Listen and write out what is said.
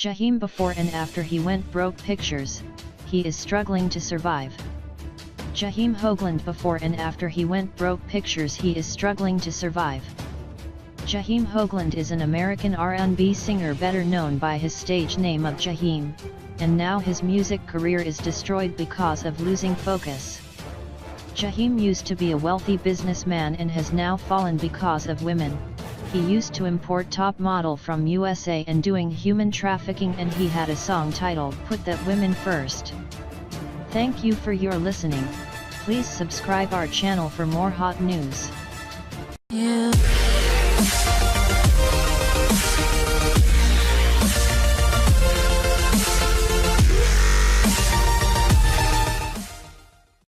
Jaheim before and after he went broke pictures, he is struggling to survive. Jaheim Hoagland before and after he went broke pictures, he is struggling to survive. Jaheim Hoagland is an American R&B singer better known by his stage name of Jaheim, and now his music career is destroyed because of losing focus. Jaheim used to be a wealthy businessman and has now fallen because of women. He used to import top model from USA and doing human trafficking, and he had a song titled "Put That Women First." Thank you for your listening. Please subscribe our channel for more hot news. Yeah.